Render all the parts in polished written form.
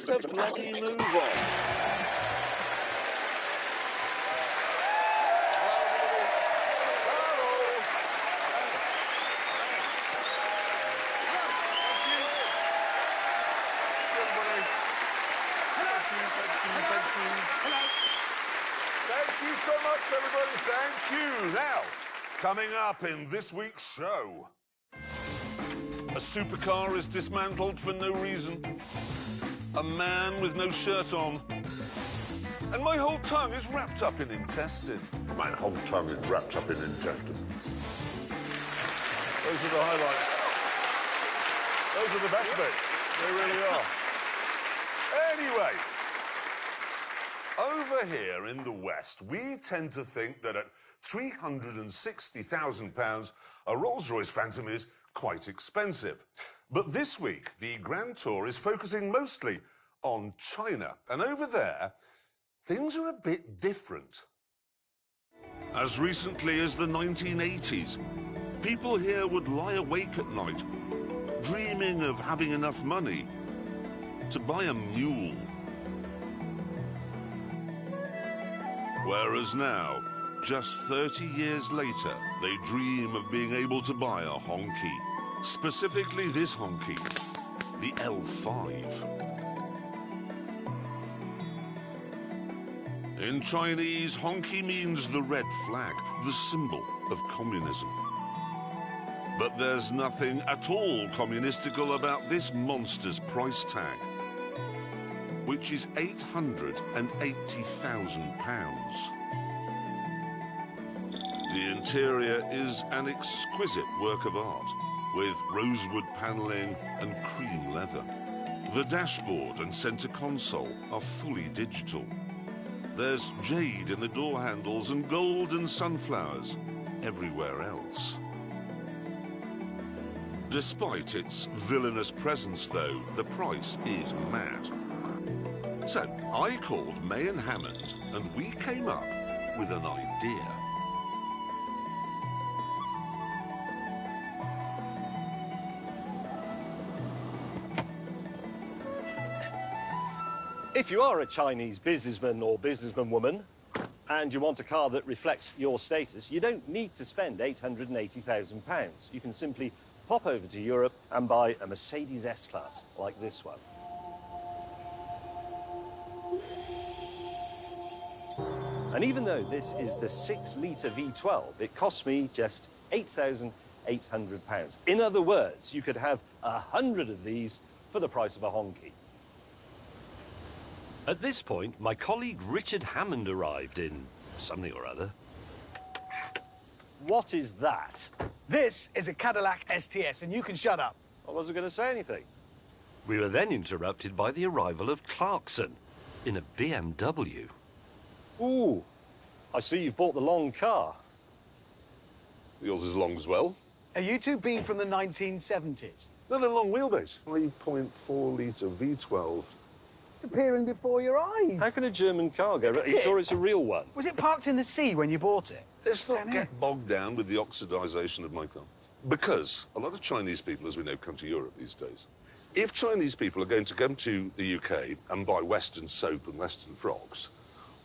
It's a bloody move on. Thank you so much, everybody. Thank you. Now, coming up in this week's show, a supercar is dismantled for no reason. A man with no shirt on. And my whole tongue is wrapped up in intestine. My whole tongue is wrapped up in intestine. Those are the highlights. Those are the best bits. They really are. Anyway, over here in the West, we tend to think that at £360,000, a Rolls-Royce Phantom is quite expensive. But this week, the Grand Tour is focusing mostly on China. And over there, things are a bit different. As recently as the 1980s, people here would lie awake at night, dreaming of having enough money to buy a mule. Whereas now, just 30 years later, they dream of being able to buy a honky. Specifically this honky, the L5. In Chinese, honky means the red flag, the symbol of communism. But there's nothing at all communistical about this monster's price tag, which is £880,000. The interior is an exquisite work of art, with rosewood panelling and cream leather. The dashboard and center console are fully digital. There's jade in the door handles and gold and sunflowers everywhere else. Despite its villainous presence, though, the price is mad. So I called May and Hammond, and we came up with an idea. If you are a Chinese businessman or businesswoman and you want a car that reflects your status, you don't need to spend £880,000. You can simply pop over to Europe and buy a Mercedes S-Class like this one. And even though this is the 6-litre V12, it costs me just £8,800. In other words, you could have 100 of these for the price of a honky. At this point, my colleague Richard Hammond arrived in something or other. What is that? This is a Cadillac STS, and you can shut up. I wasn't going to say anything. We were then interrupted by the arrival of Clarkson in a BMW. Ooh, I see you've bought the long car. Yours is long as well. Are you two been from the 1970s? No, they're long wheelbase. 3.4-litre V12. It's appearing before your eyes. How can a German car go? Are you sure it's a real one? Was it parked in the sea when you bought it? Let's not get bogged down with the oxidisation of my car. Because a lot of Chinese people, as we know, come to Europe these days. If Chinese people are going to come to the UK and buy Western soap and Western frocks,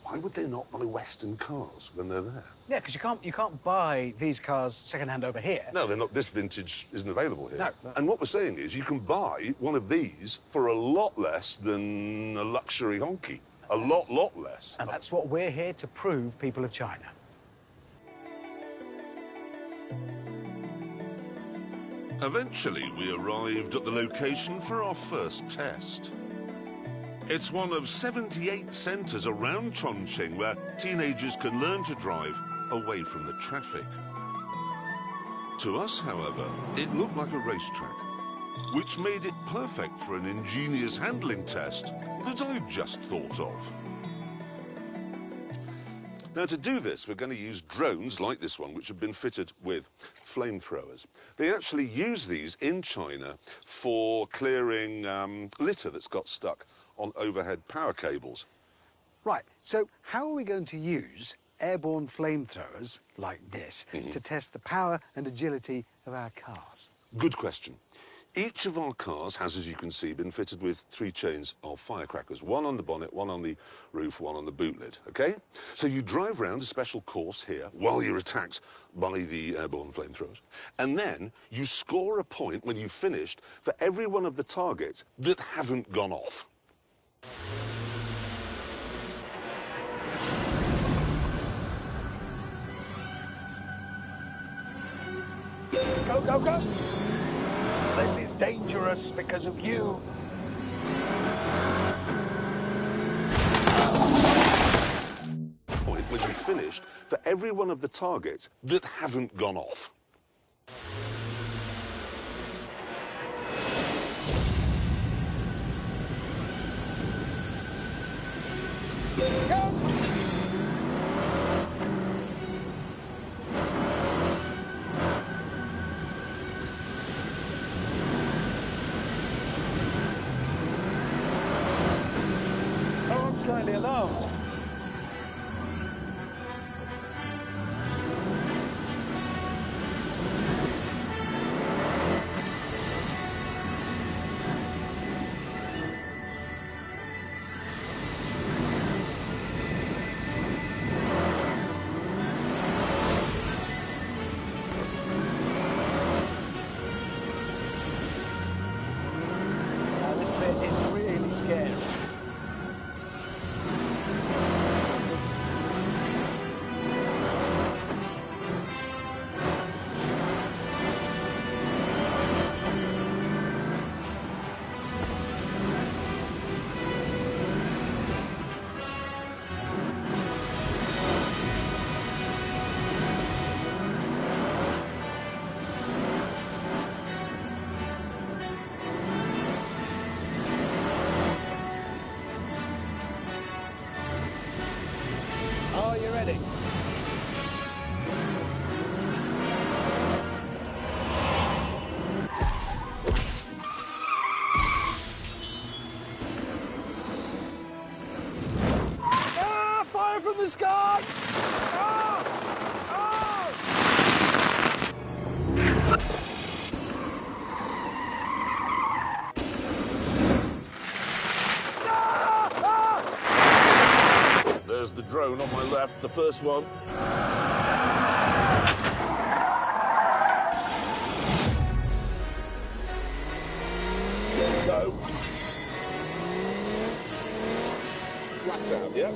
why would they not buy Western cars when they're there? Yeah, because you can't buy these cars second-hand over here. No, they're not. This vintage isn't available here. No. And what we're saying is you can buy one of these for a lot less than a luxury honky. A lot less. And that's what we're here to prove, people of China. Eventually, we arrived at the location for our first test. It's one of 78 centres around Chongqing where teenagers can learn to drive away from the traffic. To us, however, it looked like a racetrack, which made it perfect for an ingenious handling test that I just thought of. Now, to do this, we're going to use drones like this one, which have been fitted with flamethrowers. They actually use these in China for clearing litter that's got stuck on overhead power cables. Right, so how are we going to use airborne flamethrowers like this to test the power and agility of our cars? Good question. Each of our cars has, as you can see, been fitted with 3 chains of firecrackers. 1 on the bonnet, 1 on the roof, 1 on the boot lid, OK? So you drive round a special course here while you're attacked by the airborne flamethrowers. And then you score a point when you've finished for every one of the targets that haven't gone off. Go, go, go! This is dangerous because of you. Point when you've finished for every one of the targets that haven't gone off. Slightly alarmed. Now this bit is really scary. Are you ready? Ah! Fire from the sky! Ah! Ah! There's the drone on my left, the first one. Go. Flat out, yep.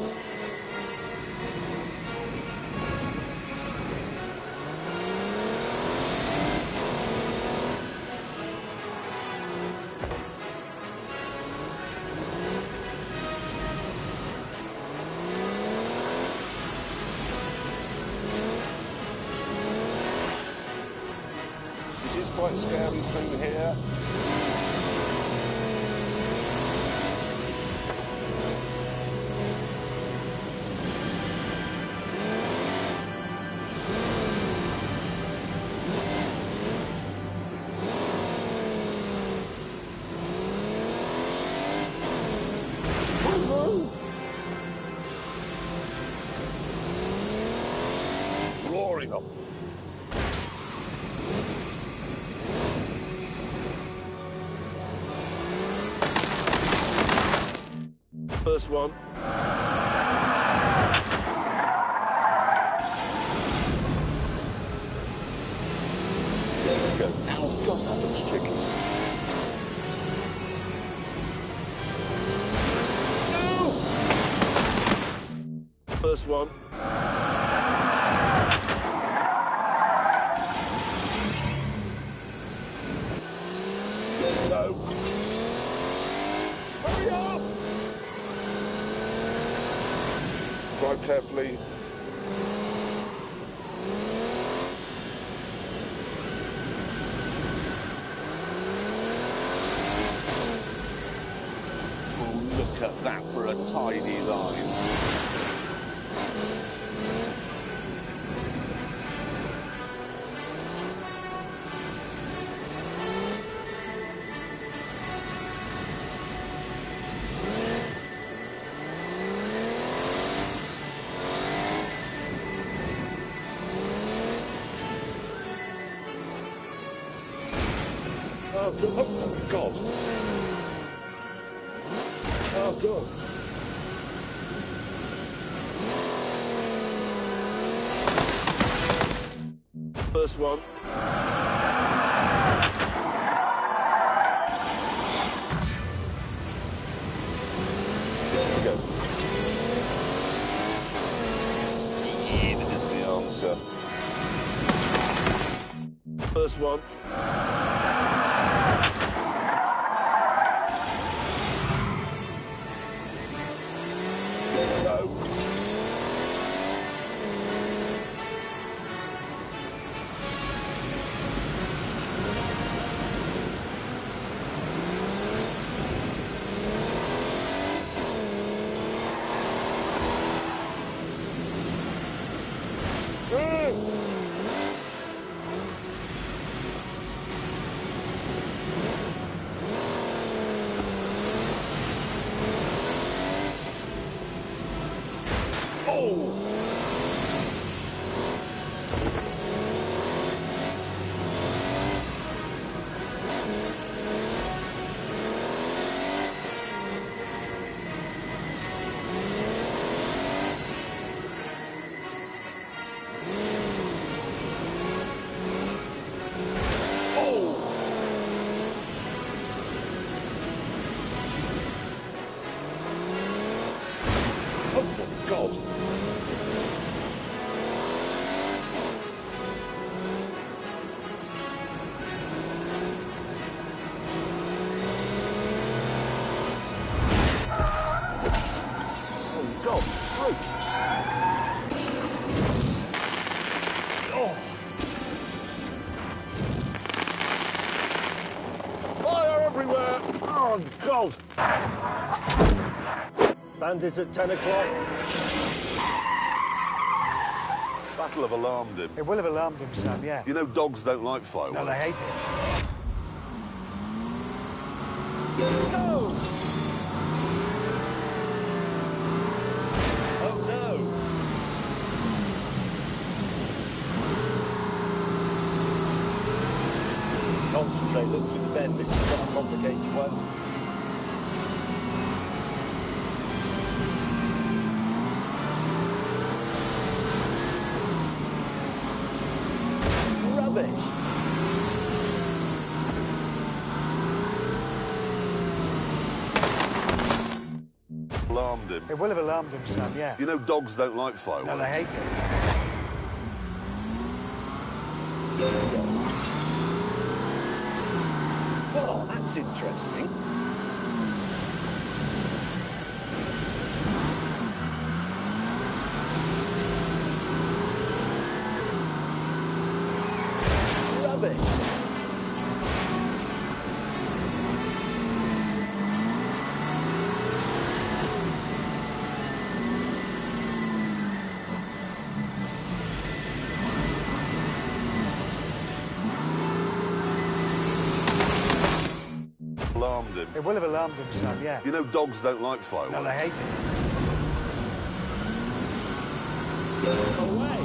It is quite scary through here. Roaring off. First one. There we go. Oh, God, that looks tricky. No! First one. No. Hurry up! Drive carefully. Oh, look at that for a tiny line. Oh, God. Oh, God. First one. There we go. Speed is the answer. First one. No. God. Oh, God's sake. Oh. Fire everywhere. Oh, God. Bandit at 10 o'clock. That'll have alarmed him. It will have alarmed him, Sam, yeah. You know dogs don't like fireworks. No, they hate it. Go! Oh, no. Concentrate, look through the bend. This is quite a complicated one. Rubbish. Alarmed him. It will have alarmed him, Sam, yeah. You know dogs don't like fireworks. No, they hate it. Well, that's interesting. Rubbish. Alarmed him. It will have alarmed him, Sam, yeah. You know dogs don't like fireworks. No, they hate it. Away.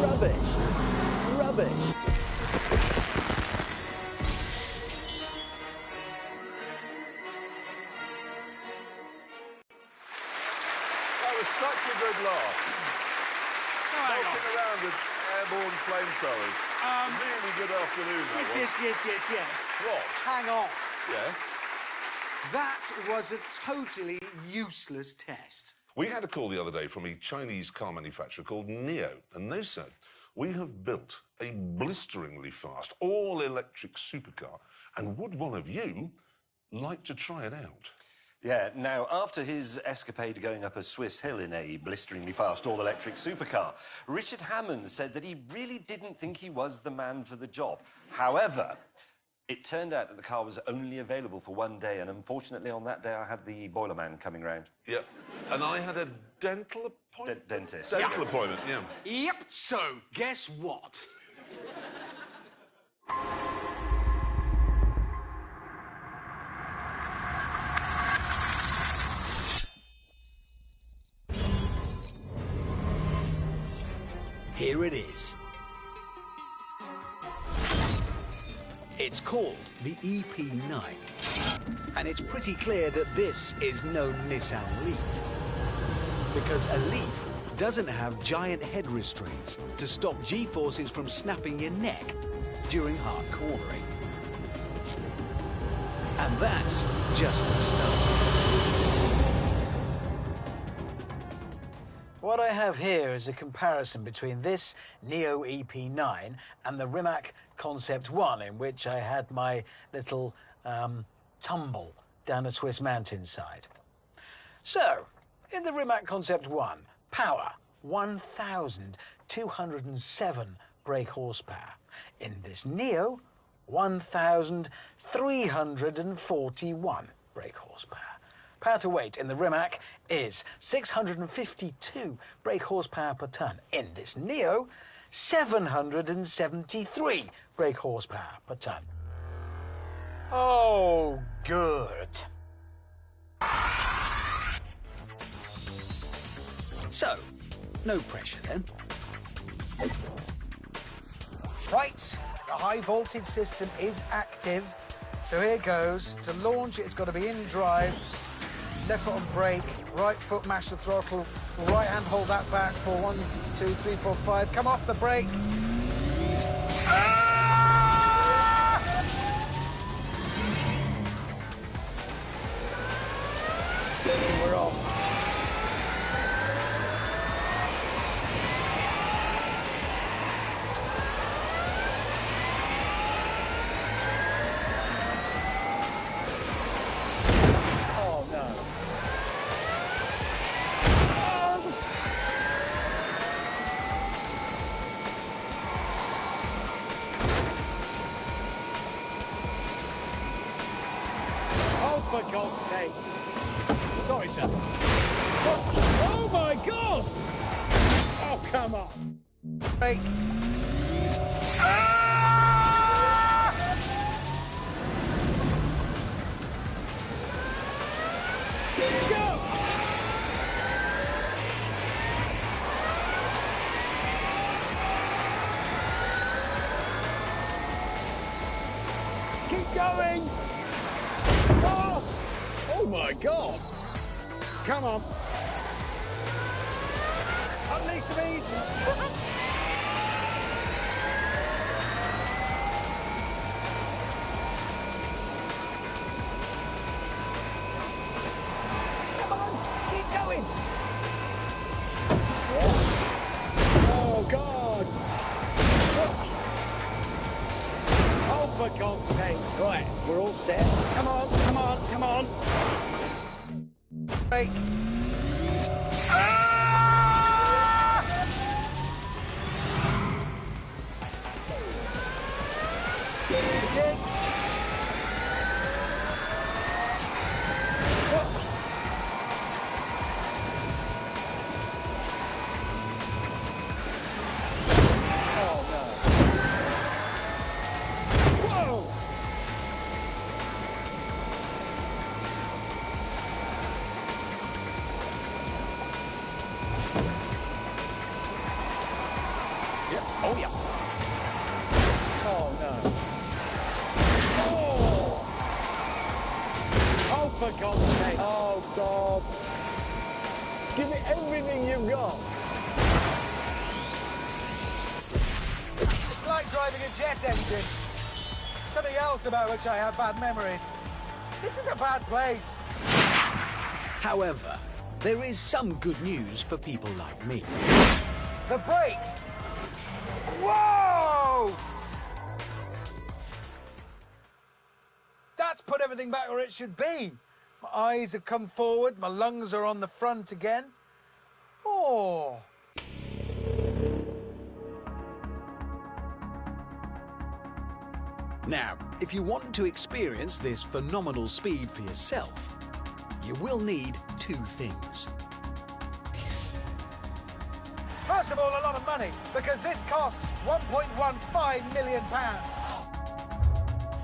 Rubbish. Rubbish. That was such a good laugh. Melting around with airborne flamethrowers. Really good afternoon, that was. Yes. What? Hang on. Yeah? That was a totally useless test. We had a call the other day from a Chinese car manufacturer called NIO, and they said, we have built a blisteringly fast, all-electric supercar, and would one of you like to try it out? Yeah, now, after his escapade going up a Swiss hill in a blisteringly fast all-electric supercar, Richard Hammond said that he really didn't think he was the man for the job. However, it turned out that the car was only available for one day, and unfortunately on that day I had the boiler man coming round. Yep. And I had a dental appointment? Dentist. Dental appointment, yeah. Yep, so guess what? Here it is. It's called the EP9. And it's pretty clear that this is no Nissan Leaf. Because a Leaf doesn't have giant head restraints to stop G-forces from snapping your neck during hard cornering. And that's just the start. What I have here is a comparison between this NIO EP9 and the Rimac Concept 1, in which I had my little tumble down a Swiss mountainside. So, in the Rimac Concept 1, power 1,207 brake horsepower. In this NIO, 1,341 brake horsepower. Power to weight in the Rimac is 652 brake horsepower per tonne. In this NIO, 773 brake horsepower per tonne. Oh, good. So, no pressure then. Right, the high voltage system is active. So here goes. To launch it, it's got to be in drive. Left foot on brake, right foot mash the throttle, right hand hold that back for 1, 2, 3, 4, 5. Come off the brake. We're off. For God's sake. Sorry, sir. Oh, my God! Oh, come on. Brake. Go! Keep going! Oh my God! Come on! Unleash the beast! Come on! Keep going! Oh God! Oh, for God's sake! Right, we're all set. Come on! Come on! Come on! Brake. Again. Oh no. Whoa! Oh, yeah. Oh, no. Oh! Oh, for God's sake. Oh, God. Give me everything you've got. It's like driving a jet engine. Something else about which I have bad memories. This is a bad place. However, there is some good news for people like me. The brakes! Whoa! That's put everything back where it should be. My eyes have come forward, my lungs are on the front again. Oh! Now, if you want to experience this phenomenal speed for yourself, you will need two things. First of all, a lot of money, because this costs £1.15 million.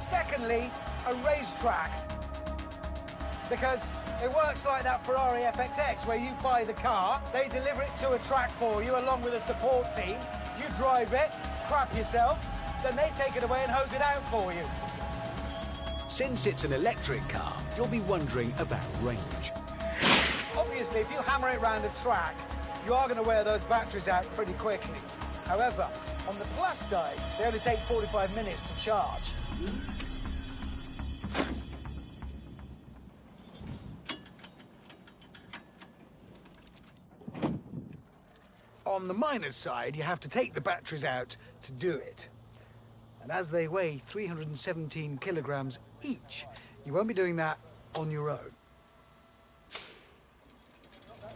Secondly, a racetrack, because it works like that Ferrari FXX, where you buy the car, they deliver it to a track for you along with a support team, you drive it, crap yourself, then they take it away and hose it out for you. Since it's an electric car, you'll be wondering about range. Obviously, if you hammer it round a track, you are going to wear those batteries out pretty quickly. However, on the plus side, they only take 45 minutes to charge. On the minus side, you have to take the batteries out to do it. And as they weigh 317 kilograms each, you won't be doing that on your own.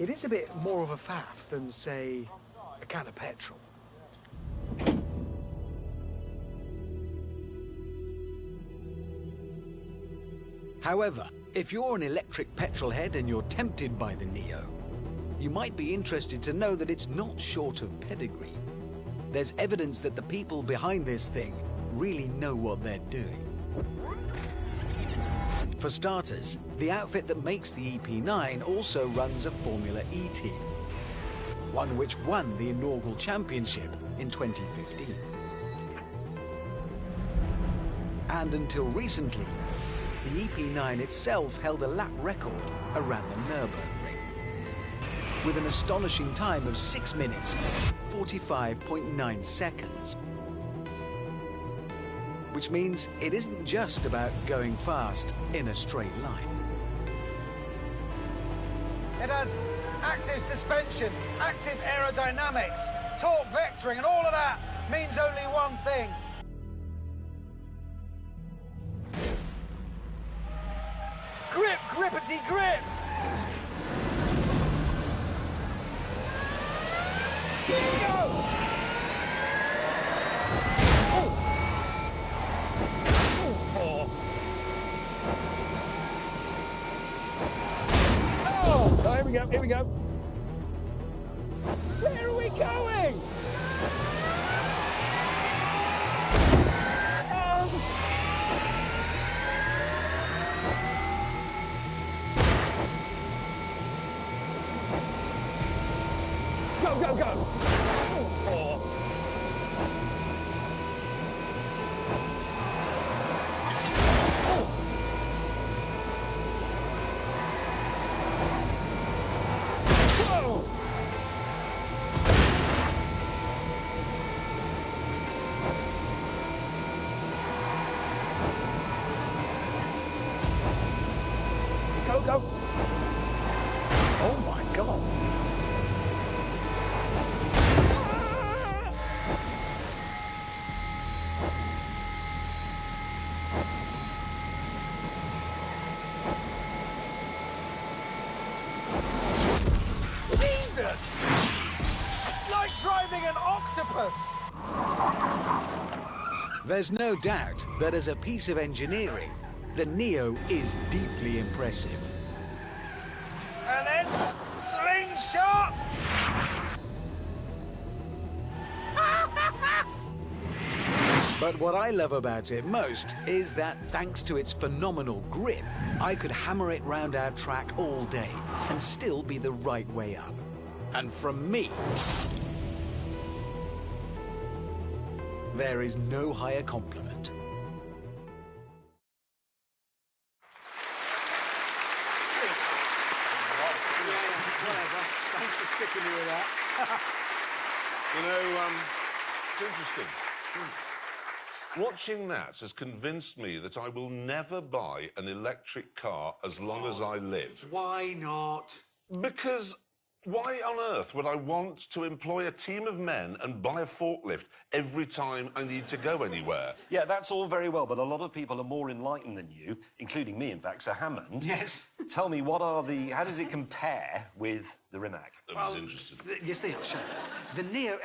It is a bit more of a faff than, say, a can of petrol. However, if you're an electric petrol head and you're tempted by the Neo, you might be interested to know that it's not short of pedigree. There's evidence that the people behind this thing really know what they're doing. For starters, the outfit that makes the EP9 also runs a Formula E team, one which won the inaugural championship in 2015. And until recently, the EP9 itself held a lap record around the Nürburgring, with an astonishing time of 6 minutes, 45.9 seconds. Which means it isn't just about going fast in a straight line. It has active suspension, active aerodynamics, torque vectoring, and all of that means only one thing. Grip, grippity grip! Go! Oh, here we go, here we go. Where are we going? Go, go, go. Oh. Go, go. Oh my God. Jesus! It's like driving an octopus! There's no doubt that as a piece of engineering, the Neo is deeply impressive. And then slingshot! But what I love about it most is that thanks to its phenomenal grip, I could hammer it round our track all day and still be the right way up. And from me, there is no higher compliment. for sticking me with that. You know, it's interesting. Watching that has convinced me that I will never buy an electric car as long as I live. Why not? Because why on earth would I want to employ a team of men and buy a forklift every time I need to go anywhere? Yeah, that's all very well, but a lot of people are more enlightened than you, including me, in fact. So, Hammond... Yes? Tell me, how does it compare with the Rimac? I was interested. Yes, they are, sure. The Neo,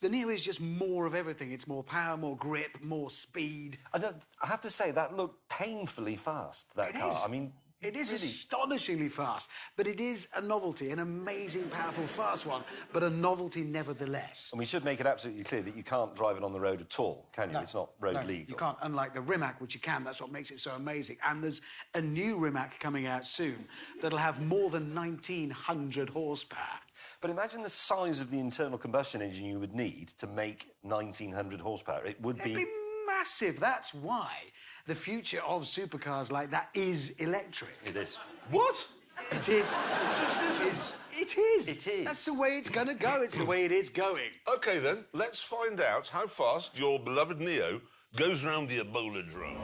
the Neo is just more of everything. It's more power, more grip, more speed. I have to say, that looked painfully fast, that car. Is. I mean... It is really astonishingly fast, but it is a novelty, an amazing, powerful, fast one, but a novelty nevertheless. And we should make it absolutely clear that you can't drive it on the road at all, can you? No, It's not road no, legal. You can't, unlike the Rimac, which you can. That's what makes it so amazing. And there's a new Rimac coming out soon that'll have more than 1,900 horsepower. But imagine the size of the internal combustion engine you would need to make 1,900 horsepower. It would It'd be massive. That's why the future of supercars like that is electric. It is. What? It is. It just isn't. It is. It is. That's the way it's going to go. It's the way it is going. OK, then, let's find out how fast your beloved Neo goes round the Ebola drone.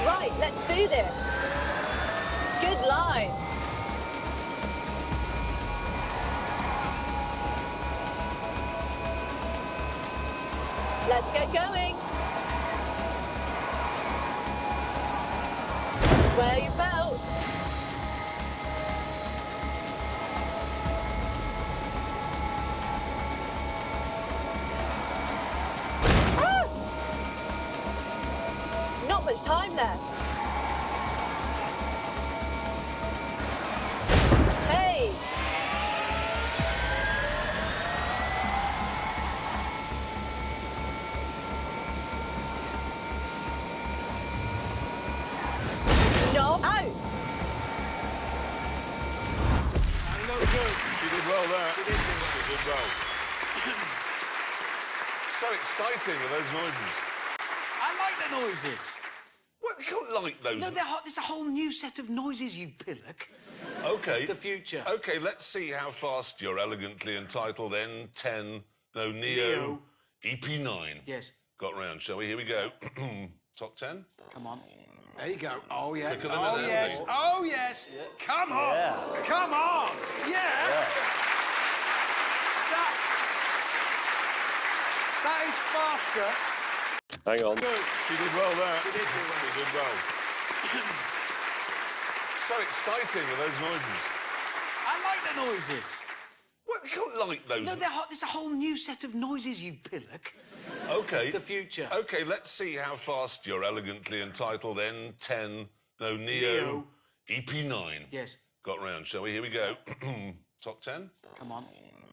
Right, let's do this. Good line. Let's get going. Wear your belt. Ah! Not much time left. Hey! No, out! You did well there. You did well. So exciting are those noises. I like the noises. Well, you can't like those. No, there's a whole new set of noises, you pillock. OK. It's the future. OK, let's see how fast your elegantly entitled Neo EP9 Yes. got round, shall we? Here we go. Top 10? Come on. There you go. Oh, yeah. Quicker than Oh, an yes. elbow. Oh, yes. Come on. Yeah. Come on. Yeah. That is faster. Hang on. Good. You did well there. You did do well. You did well. So exciting are those noises. I like the noises. Well, you can't like those. No, there's a whole new set of noises, you pillock. OK. It's the future. OK, let's see how fast your elegantly entitled Neo EP9 Yes. got round, shall we? Here we go. Top 10? Come on.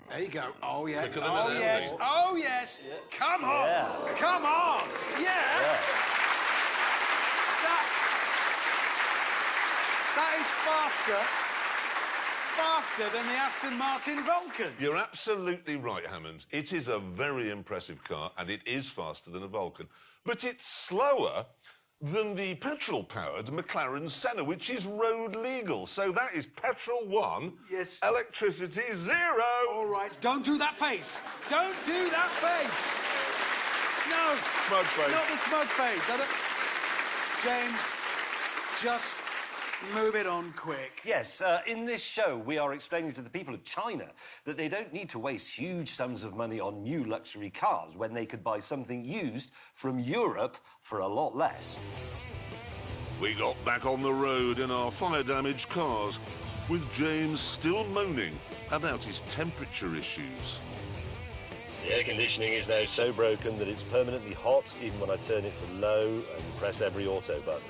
There you go. Oh, yeah. Quicker than Oh, an yes. elbow. Oh, yes. Come on. Yeah. Come on. Yeah. That is faster than the Aston Martin Vulcan. You're absolutely right, Hammond. It is a very impressive car, and it is faster than a Vulcan. But it's slower than the petrol-powered McLaren Senna, which is road legal. So that is petrol 1, Yes. electricity 0. All right, don't do that face. Don't do that face. No. Smug face. Not the smug face. James, just move it on quick. Yes, in this show, we are explaining to the people of China that they don't need to waste huge sums of money on new luxury cars when they could buy something used from Europe for a lot less. We got back on the road in our fire-damaged cars, with James still moaning about his temperature issues. The air conditioning is now so broken that it's permanently hot even when I turn it to low and press every auto button.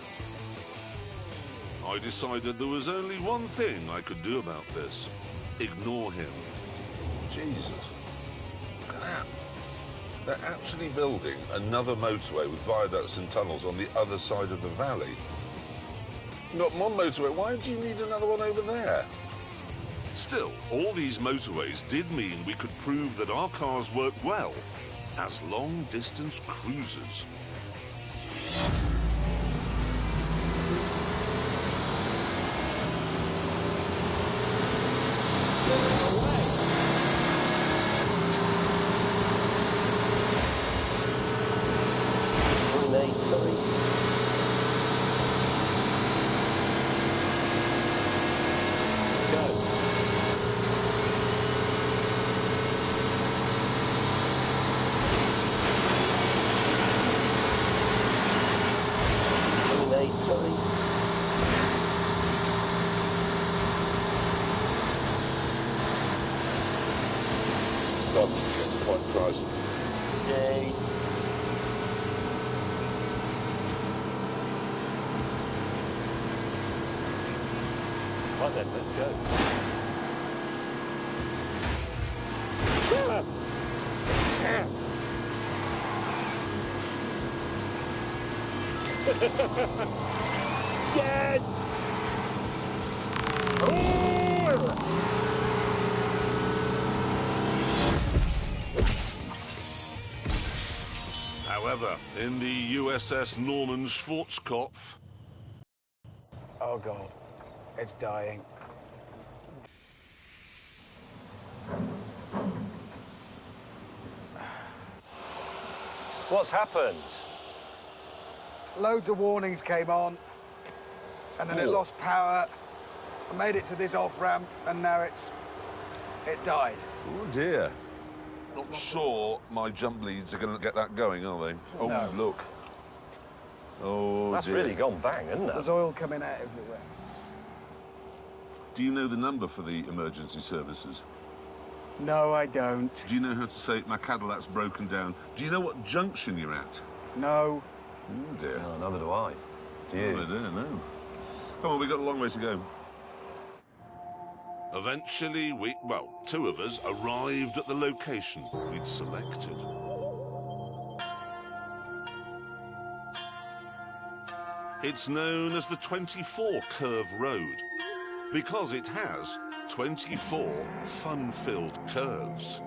I decided there was only one thing I could do about this. Ignore him. Jesus. Look at that. They're actually building another motorway with viaducts and tunnels on the other side of the valley. You've got one motorway. Why do you need another one over there? Still, all these motorways did mean we could prove that our cars work well, as long-distance cruisers. Quite pricey. Yay. Right then, let's go. Dead! However, in the USS Norman Schwarzkopf, Oh, God. It's dying. What's happened? Loads of warnings came on, and then it lost power. I made it to this off-ramp, and now it died. Oh, dear. Not sure my jump leads are going to get that going, are they? Oh, No. look. Oh, That's dear. really gone bang, isn't it? There's oil coming out everywhere. Do you know the number for the emergency services? No, I don't. Do you know how to say my Cadillac's broken down? Do you know what junction you're at? No. Oh, dear. No, neither do I. Do you? Oh, I don't know. Come on, we've got a long way to go. eventually two of us arrived at the location we'd selected. It's known as the 24 Curve Road because it has 24 fun-filled curves.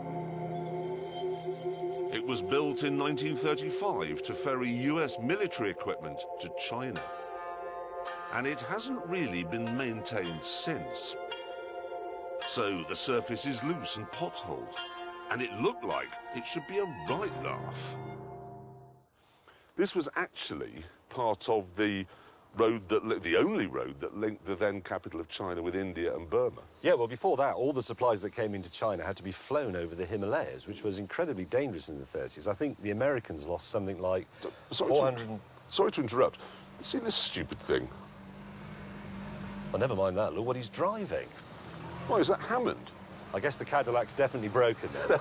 It was built in 1935 to ferry US military equipment to China. And it hasn't really been maintained since. So the surface is loose and potholed, and it looked like it should be a right laugh. This was actually part of the road the only road that linked the then capital of China with India and Burma. Yeah, well, before that, all the supplies that came into China had to be flown over the Himalayas, which was incredibly dangerous in the 30s. I think the Americans lost something like 400... Sorry to interrupt. See this stupid thing? Oh, never mind that. Look what he's driving. Why, is that Hammond? I guess the Cadillac's definitely broken then.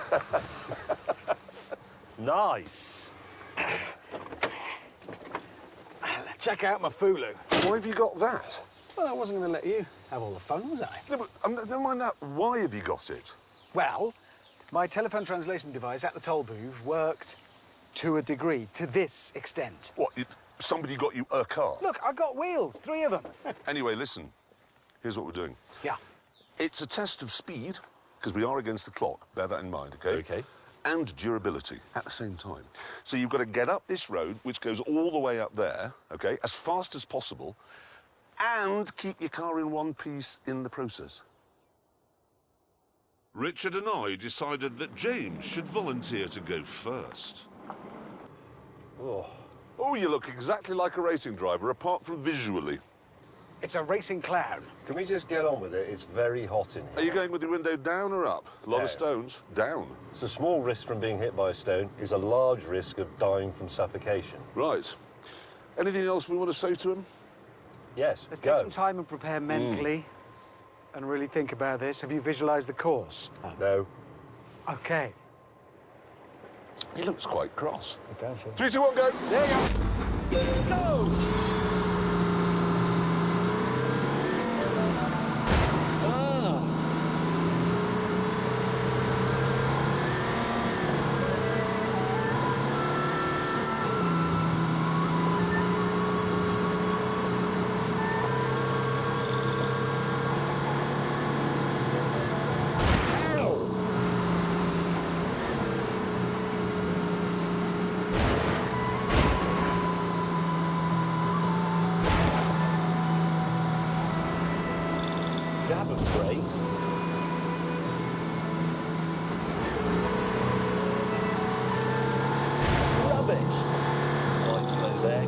Nice. Check out my Fulu. Why have you got that? Well, I wasn't going to let you have all the fun, was I? No, but, never mind that. Why have you got it? Well, my telephone translation device at the toll booth worked to a degree, to this extent. What, somebody got you a car? Look, I got wheels, 3 of them. Anyway, listen. Here's what we're doing. Yeah. It's a test of speed, because we are against the clock. Bear that in mind, OK? OK. And durability at the same time. So you've got to get up this road, which goes all the way up there, OK, as fast as possible, and keep your car in one piece in the process. Richard and I decided that James should volunteer to go first. Oh, you look exactly like a racing driver, apart from visually. It's a racing clown. Can we just get on with it? It's very hot in here. Are you going with the window down or up? A lot of Down. stones. Down. It's a small risk from being hit by a stone. It's a large risk of dying from suffocation. Right. Anything else we want to say to him? Yes, Let's go. take some time and prepare mentally and really think about this. Have you visualised the course? No. OK. He looks quite cross. It does, 3, 2, 1, go! There you go. Go! Dab of brakes. Rubbish. Slight slow leg.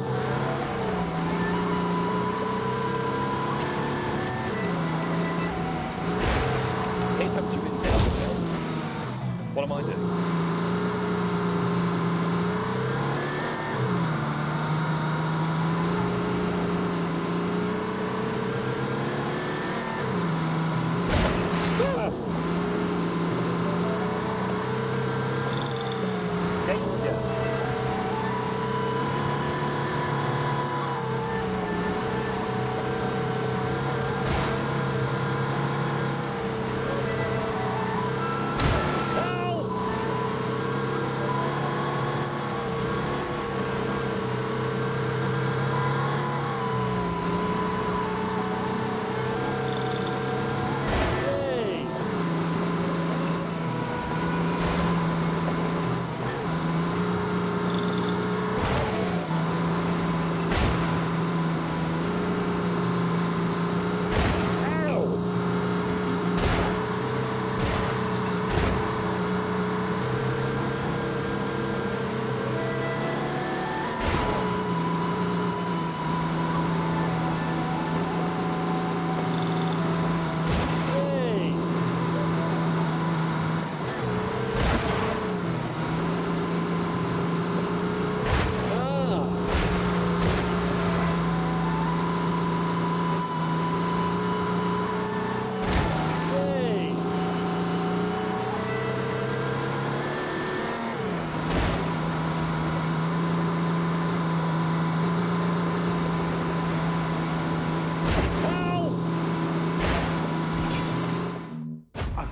Here comes your in-down again. What am I doing?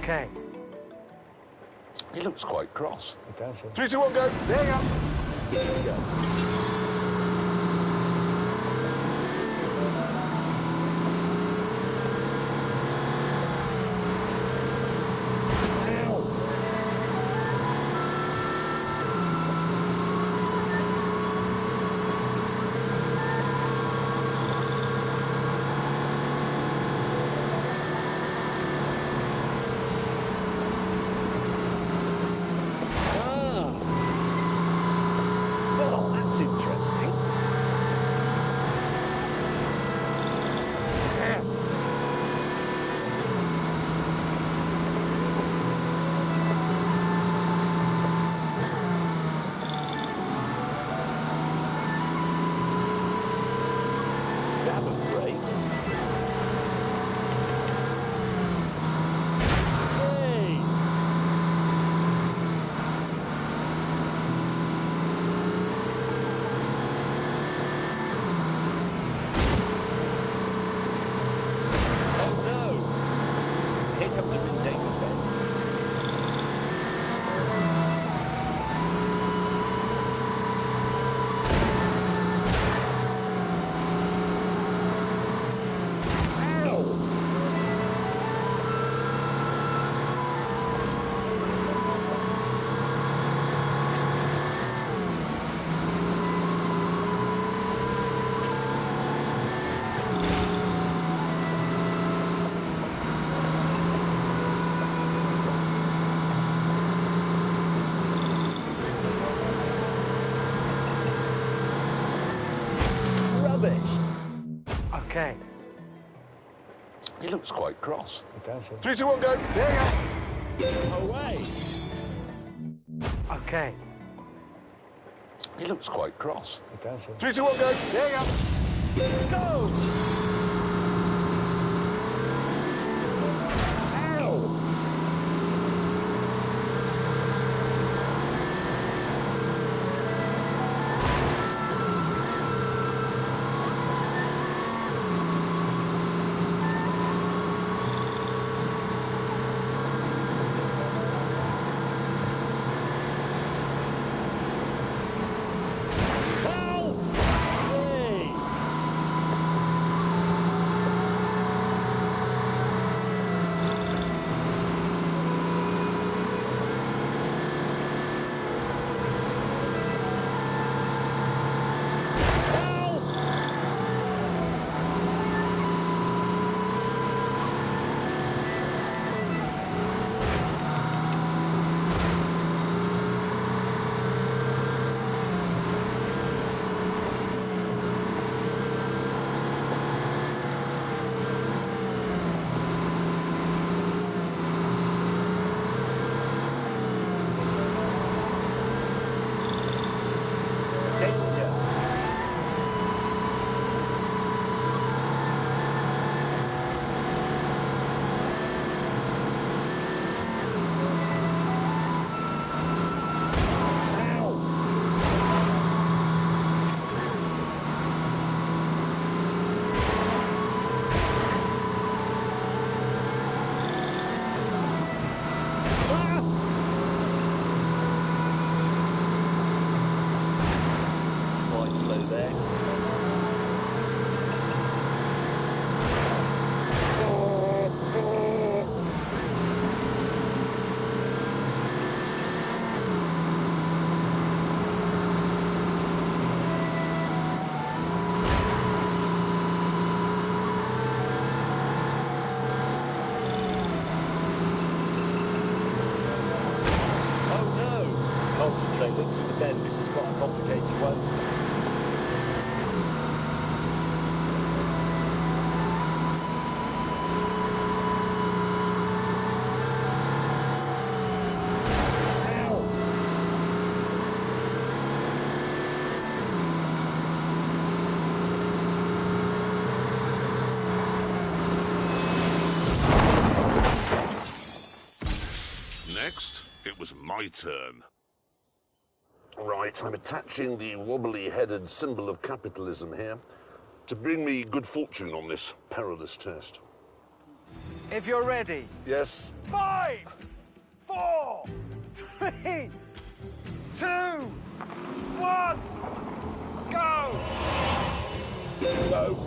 Okay. He looks quite cross. It does. 3, 2, 1, go. There you go. Here we go. Well, that's interesting. Dab of brakes. Hey! Oh no! Here comes the big danger zone. Rubbish. Okay. He looks quite cross. It does. 3, 2, 1, go. There you Away. go. Okay. He looks quite cross. It does. 3, 2, 1, go. There you go. Go! Help! Hey! slow there. Concentrate, look through the bend. This is quite a complicated one. Next, it was my turn. Right, I'm attaching the wobbly-headed symbol of capitalism here to bring me good fortune on this perilous test. If you're ready. Yes? 5, 4, 3, 2, 1, go! No.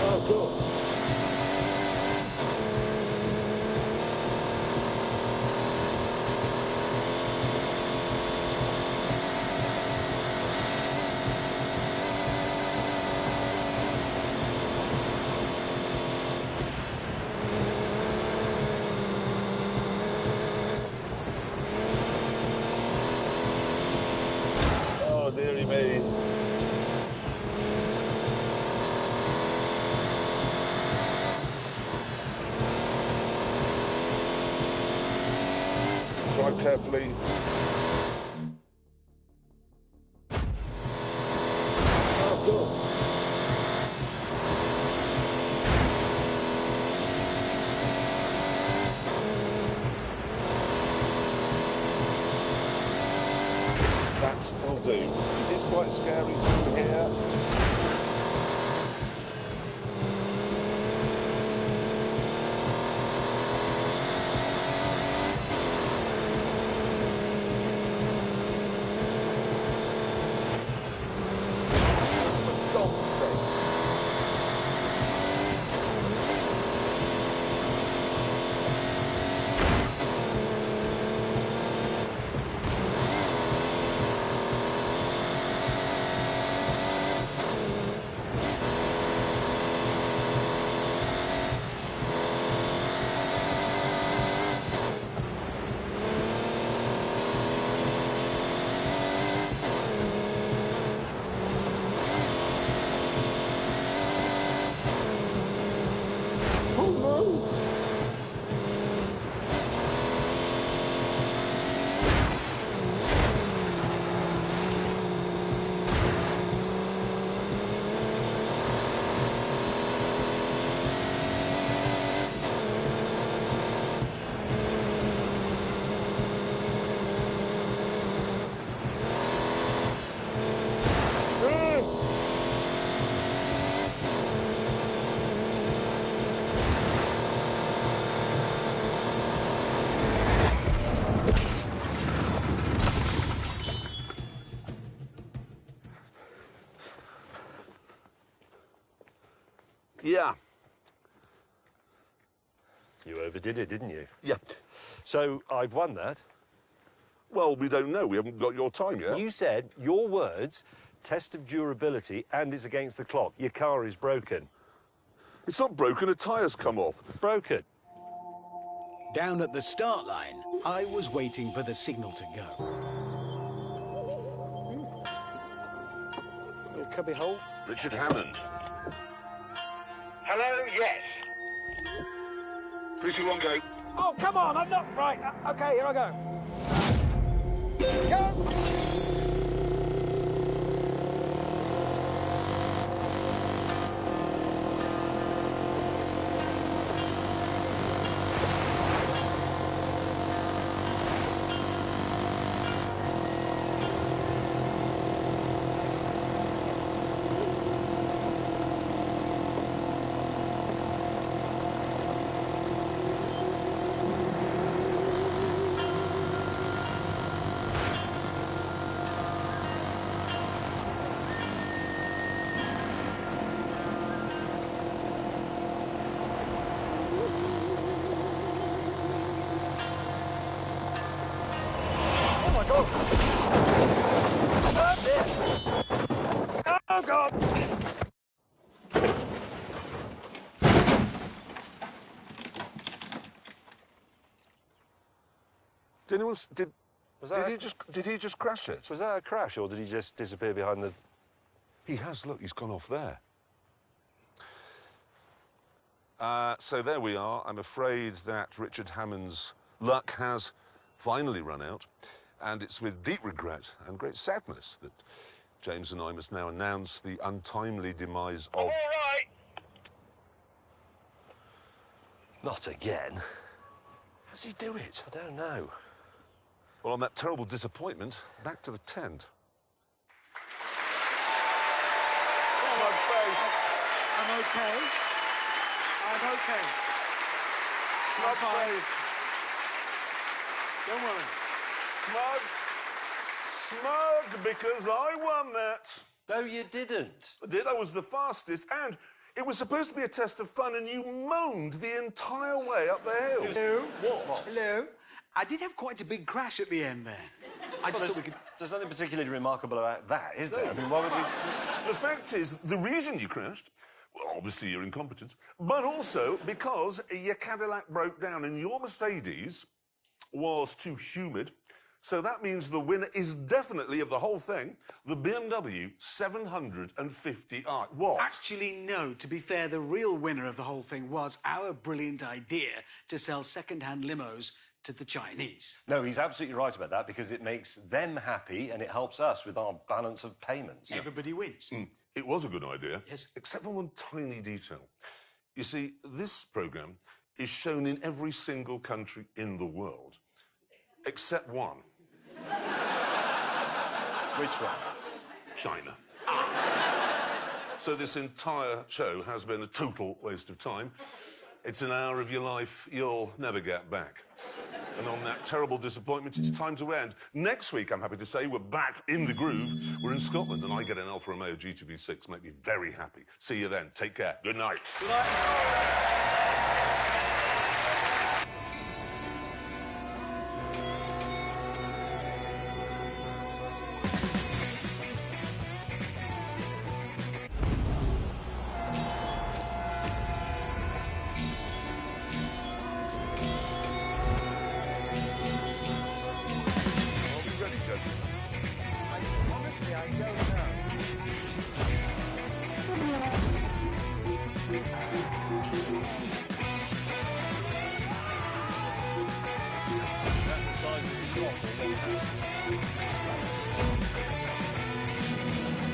Oh, God. Oh, dearie me. Drive carefully. Oh, God. That'll do. It is quite scary through here. For God's sake. Yeah. You overdid it, didn't you? Yeah. So I've won that. Well, we don't know. We haven't got your time yet. You said your words, test of durability, and it's against the clock. Your car is broken. It's not broken. A tyre's come off. Broken. Down at the start line, I was waiting for the signal to go. Little cubby hole. Richard Hammond. Hello, yes. 3, 2, 1, go. Oh, come on, I'm not... Right, okay, here I go. Go! Oh, God! Did anyone... Did he just crash it? Was that a crash, or did he just disappear behind the... He has, look, he's gone off there. So there we are. I'm afraid that Richard Hammond's luck has finally run out, and it's with deep regret and great sadness that James and I must now announce the untimely demise of... All right. Not again. How's he do it? I don't know. Well, on that terrible disappointment, back to the tent. Smug face. I'm okay. I'm okay. Smug fine. face. Don't worry. Smug because I won that. No, you didn't. I did. I was the fastest, and it was supposed to be a test of fun, and you moaned the entire way up the hill. Hello? What? Hello? I did have quite a big crash at the end there. I just thought we could... There's nothing particularly remarkable about that, is there? I mean, why would we... The fact is, the reason you crashed, well, obviously your incompetence, but also because your Cadillac broke down and your Mercedes was too humid. So that means the winner is definitely, of the whole thing, the BMW 750i. What? Actually, no. To be fair, the real winner of the whole thing was our brilliant idea to sell second-hand limos to the Chinese. No, he's absolutely right about that, because it makes them happy and it helps us with our balance of payments. Everybody wins. It was a good idea. Yes. Except for one tiny detail. You see, this programme is shown in every single country in the world, except one. Which one? China. So this entire show has been a total waste of time. It's an hour of your life you'll never get back. And on that terrible disappointment, it's time to end. Next week, I'm happy to say, we're back in the groove. We're in Scotland, and I get an Alfa Romeo GTV6. Make me very happy. See you then. Take care. Good night. Good night. Honestly, I don't know.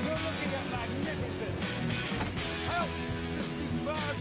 You're looking at magnificent. Help! This is bad.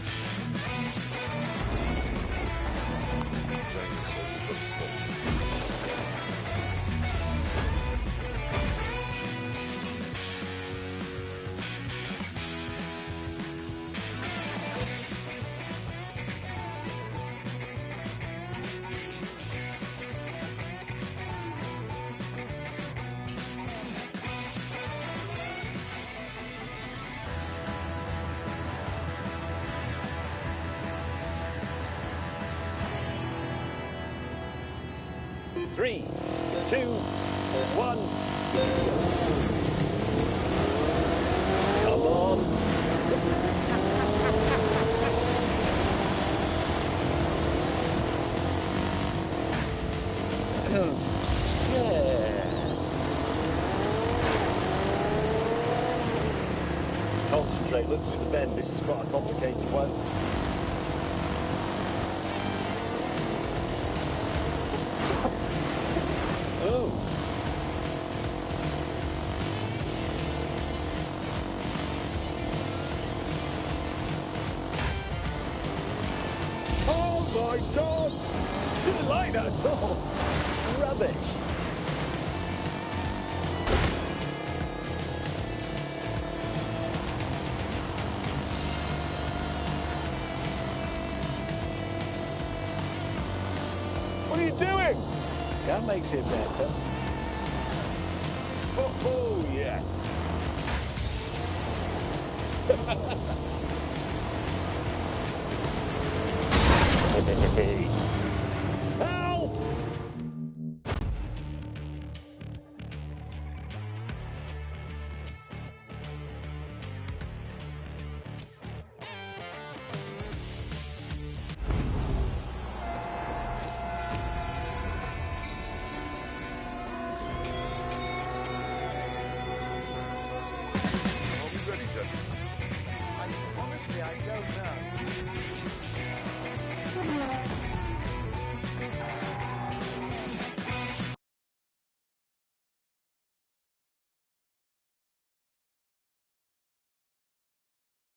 Three, two, one. Come on. Concentrate, look through the bend. This is quite a complicated one. Oh. Oh my God! Didn't like that at all. Rubbish. What are you doing? That makes it better. Oh yeah. Help! Are we ready, gentlemen? Honestly, I don't know.